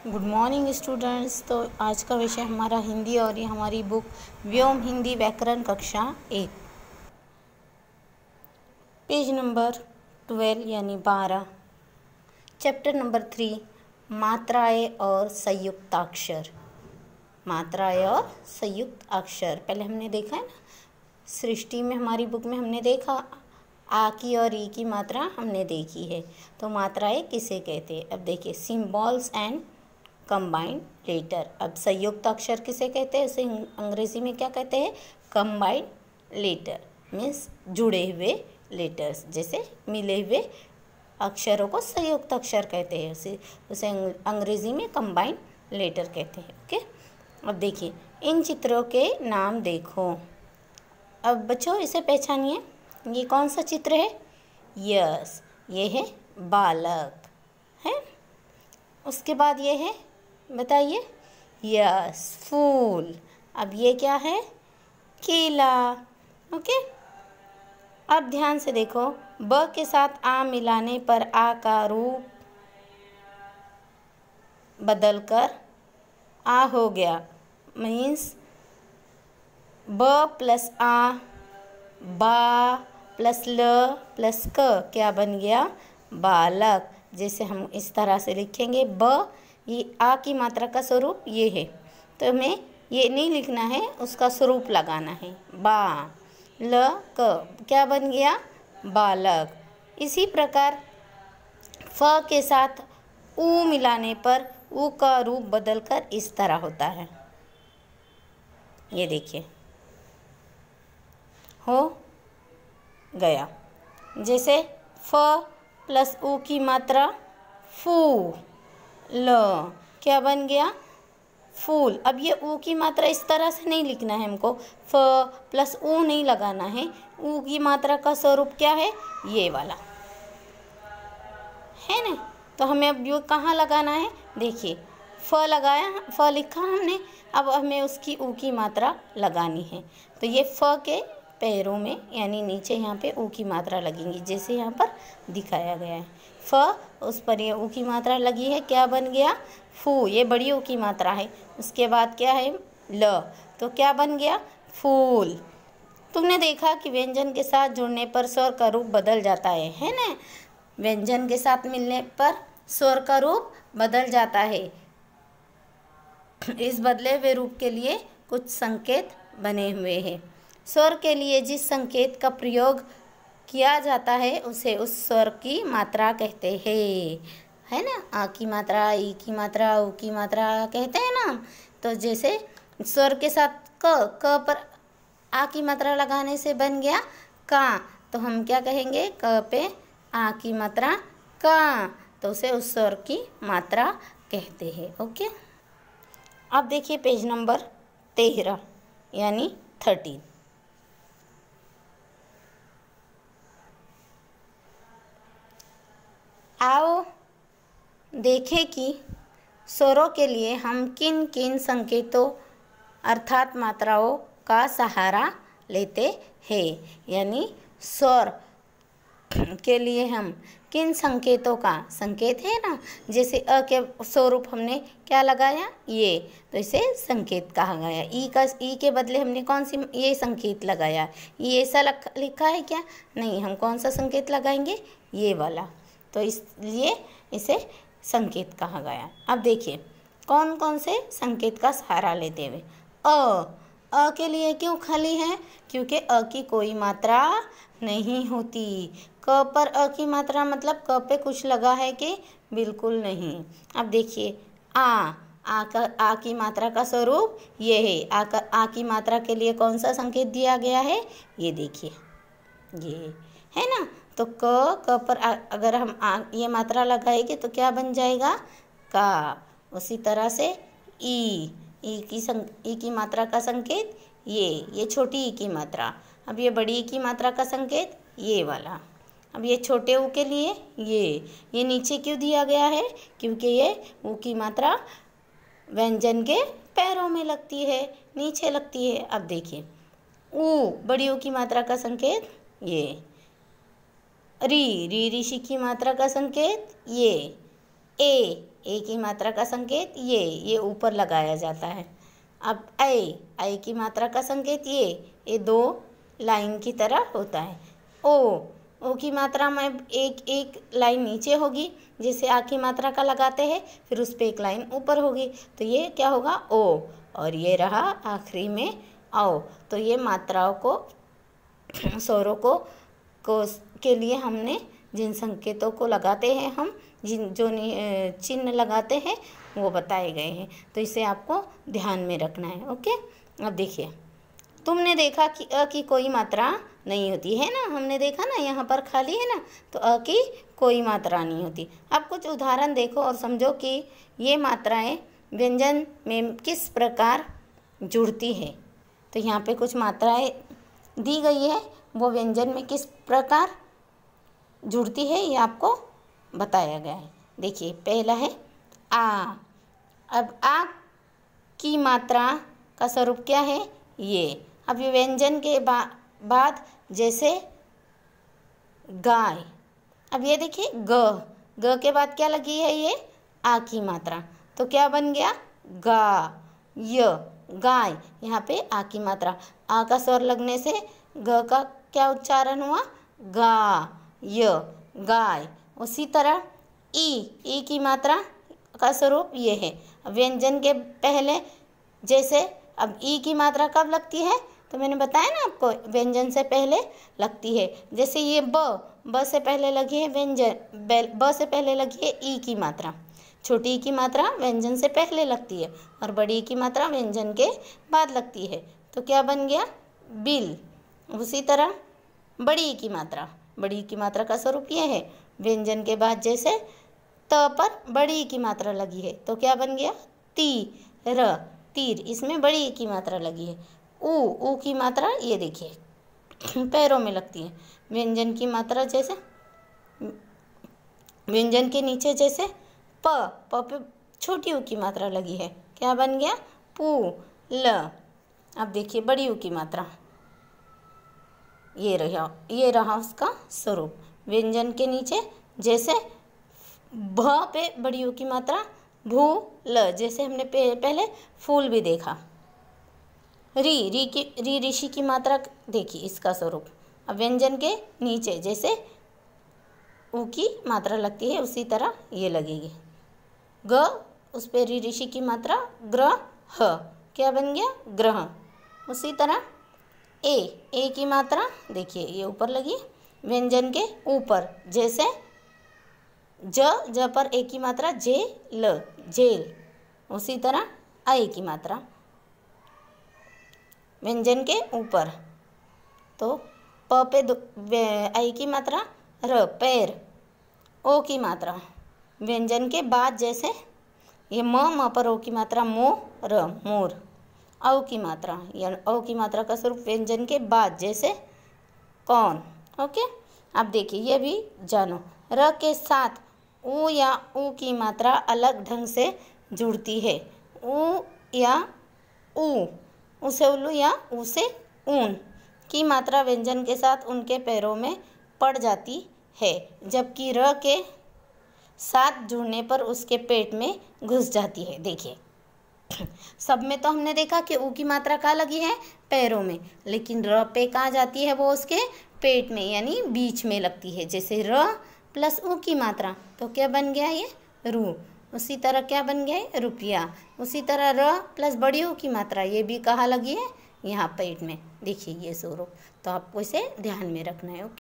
Good morning students. तो आज का विषय हमारा हिंदी और ये हमारी बुक व्योम हिंदी व्याकरण कक्षा 1 पेज नंबर 12 यानी 12 चैप्टर नंबर 3 मात्राएं और संयुक्ताक्षर। मात्राएं और संयुक्त अक्षर पहले हमने देखा है ना, सृष्टि में हमारी बुक में हमने देखा आ की और ई की मात्रा हमने देखी है। तो मात्राएं किसे कहते हैं अब देखिए, सिंबल्स एंड कंबाइंड लेटर। अब संयुक्त अक्षर किसे कहते हैं, उसे अंग्रेजी में क्या कहते हैं, कंबाइंड लेटर। मीन्स जुड़े हुए लेटर्स, जैसे मिले हुए अक्षरों को संयुक्त अक्षर कहते हैं, उसे अंग्रेजी में कंबाइंड लेटर कहते हैं। ओके, अब देखिए इन चित्रों के नाम देखो। अब बच्चों इसे पहचानिए, ये कौन सा चित्र है, यस ये है बालक है। उसके बाद ये है, बताइए, यस फूल। अब ये क्या है, केला। ओके, अब ध्यान से देखो, ब के साथ आ मिलाने पर आ का रूप बदलकर आ हो गया। मीन्स ब प्लस आ, बा प्लस ल प्लस क क्या बन गया, बालक। जैसे हम इस तरह से लिखेंगे, ब ये आ की मात्रा का स्वरूप ये है, तो हमें ये नहीं लिखना है, उसका स्वरूप लगाना है। बा ल क क्या बन गया, बालक। इसी प्रकार फ के साथ ऊ मिलाने पर ऊ का रूप बदलकर इस तरह होता है, ये देखिए हो गया। जैसे फ प्लस ऊ की मात्रा फू, ल क्या बन गया, फूल। अब ये ऊ की मात्रा इस तरह से नहीं लिखना है हमको, फ प्लस ऊ नहीं लगाना है। ऊ की मात्रा का स्वरूप क्या है, ये वाला है ना। तो हमें अब यो कहाँ लगाना है, देखिए फ लगाया, फ लिखा हमने, अब हमें उसकी ऊ की मात्रा लगानी है। तो ये फ के पैरों में यानी नीचे यहाँ पे ऊ की मात्रा लगेंगी, जैसे यहाँ पर दिखाया गया है। फ उस पर ये ऊ की मात्रा लगी है, क्या बन गया, फू। ये बड़ी ऊ की मात्रा है। उसके बाद क्या है, ल, तो क्या बन गया, फूल। तुमने देखा कि व्यंजन के साथ जुड़ने पर स्वर का रूप बदल जाता है ना। व्यंजन के साथ मिलने पर स्वर का रूप बदल जाता है। इस बदले हुए रूप के लिए कुछ संकेत बने हुए हैं। स्वर के लिए जिस संकेत का प्रयोग किया जाता है उसे उस स्वर की मात्रा कहते हैं, है ना। आ की मात्रा, ई की मात्रा, ऊ की मात्रा कहते हैं ना। तो जैसे स्वर के साथ क पर आ की मात्रा लगाने से बन गया का, तो हम क्या कहेंगे, क पे आ की मात्रा का, तो उसे उस स्वर की मात्रा कहते हैं। ओके, अब देखिए पेज नंबर 13 यानी 13। आओ देखें कि स्वरों के लिए हम किन किन संकेतों अर्थात मात्राओं का सहारा लेते हैं। यानी स्वर के लिए हम किन संकेतों का, संकेत है ना, जैसे अ के स्वरूप हमने क्या लगाया, ये, तो इसे संकेत कहा गया। ई के बदले हमने कौन सी ये संकेत लगाया, ये ऐसा लिखा है क्या, नहीं, हम कौन सा संकेत लगाएंगे, ये वाला, तो इसलिए इसे संकेत कहा गया। अब देखिए कौन कौन से संकेत का सहारा लेते हुए, अ के लिए क्यों खाली है, क्योंकि अ की कोई मात्रा नहीं होती। क पर अ की मात्रा मतलब क पे कुछ लगा है कि बिल्कुल नहीं। अब देखिए आ की मात्रा का स्वरूप ये है। आ की मात्रा के लिए कौन सा संकेत दिया गया है, ये देखिए, ये है ना। तो क पर अगर हम ये मात्रा लगाएंगे तो क्या बन जाएगा, का। उसी तरह से ई की मात्रा का संकेत ये छोटी ई की मात्रा। अब ये बड़ी ई की मात्रा का संकेत ये वाला। अब ये छोटे ऊ के लिए ये नीचे क्यों दिया गया है, क्योंकि ये ऊ की मात्रा व्यंजन के पैरों में लगती है, नीचे लगती है। अब देखिए ऊ, बड़ी ऊ की मात्रा का संकेत ये, री ऋषि की मात्रा का संकेत ये, ए ए की मात्रा का संकेत ये ऊपर लगाया जाता है। अब ऐ की मात्रा का संकेत ये दो लाइन की तरह होता है। ओ की मात्रा में एक लाइन नीचे होगी, जैसे आ की मात्रा का लगाते हैं, फिर उस पर एक लाइन ऊपर होगी, तो ये क्या होगा ओ, और ये रहा आखिरी में औ। तो ये मात्राओं को स्वरों को के लिए हमने जिन संकेतों को लगाते हैं हम जो चिन्ह लगाते हैं वो बताए गए हैं, तो इसे आपको ध्यान में रखना है। ओके, अब देखिए, तुमने देखा कि अ की कोई मात्रा नहीं होती है ना, हमने देखा ना यहाँ पर खाली है ना, तो अ की कोई मात्रा नहीं होती। अब कुछ उदाहरण देखो और समझो कि ये मात्राएं व्यंजन में किस प्रकार जुड़ती है। तो यहाँ पे कुछ मात्राएं दी गई है, वो व्यंजन में किस प्रकार जुड़ती है ये आपको बताया गया है। देखिए, पहला है आ। अब आ की मात्रा का स्वरूप क्या है ये। अब ये व्यंजन के बाद जैसे गाय। अब ये देखिए ग के बाद क्या लगी है ये आ की मात्रा, तो क्या बन गया गा गाय। यहाँ पे आ की मात्रा, आ का स्वर लगने से ग का क्या उच्चारण हुआ गा गाय। उसी तरह ई की मात्रा का स्वरूप ये है। व्यंजन के पहले जैसे अब ई की मात्रा कब लगती है, तो मैंने बताया ना आपको, व्यंजन से पहले लगती है। जैसे ये ब से पहले लगी है व्यंजन, ब से पहले लगी है ई की मात्रा। छोटी ई की मात्रा व्यंजन से पहले लगती है और बड़ी ई की मात्रा व्यंजन के बाद लगती है, तो क्या बन गया बिल। उसी तरह बड़ी ई की मात्रा का स्वरूप यह है, व्यंजन के बाद जैसे त पर बड़ी ई की मात्रा लगी है, तो क्या बन गया तीर, इसमें बड़ी ई की मात्रा लगी है। ऊ की मात्रा ये देखिए पैरों में लगती है। व्यंजन की मात्रा जैसे व्यंजन के नीचे जैसे प पे छोटी ऊ की मात्रा लगी है, क्या बन गया पू ल। अब देखिए बड़ी ऊ की मात्रा, ये रहा उसका स्वरूप। व्यंजन के नीचे जैसे भ पे बड़ी ऊ की मात्रा भू ल, जैसे हमने पहले फूल भी देखा। री ऋषि की मात्रा देखिए इसका स्वरूप। अब व्यंजन के नीचे जैसे ऊ की मात्रा लगती है, उसी तरह ये लगेगी। ग उस पे री ऋषि की मात्रा ग्रह, क्या बन गया ग्रह। उसी तरह ए की मात्रा देखिए ये ऊपर लगी, व्यंजन के ऊपर जैसे ज पर ए की मात्रा जेल। उसी तरह आई की मात्रा व्यंजन के ऊपर, तो प पे आई की मात्रा र पैर। ओ की मात्रा व्यंजन के बाद जैसे ये म पर ओ की मात्रा मोर। औ की मात्रा, या औ की मात्रा का स्वरूप व्यंजन के बाद जैसे कौन। ओके, अब देखिए ये भी जानो, र के साथ ऊ या ऊ की मात्रा अलग ढंग से जुड़ती है। ऊ या ऊ से उल्लू या ऊ से ऊन की मात्रा व्यंजन के साथ उनके पैरों में पड़ जाती है, जबकि र के साथ जुड़ने पर उसके पेट में घुस जाती है। देखिए सब में तो हमने देखा कि ऊ की मात्रा कहाँ लगी है पैरों में, लेकिन र पे कहाँ जाती है वो उसके पेट में, यानी बीच में लगती है। जैसे र प्लस ऊ की मात्रा, तो क्या बन गया ये रू। उसी तरह क्या बन गया है रुपया। उसी तरह र प्लस बड़ी ऊ की मात्रा, ये भी कहाँ लगी है यहाँ पेट में। देखिए ये स्वरूप, तो आपको इसे ध्यान में रखना है। ओके।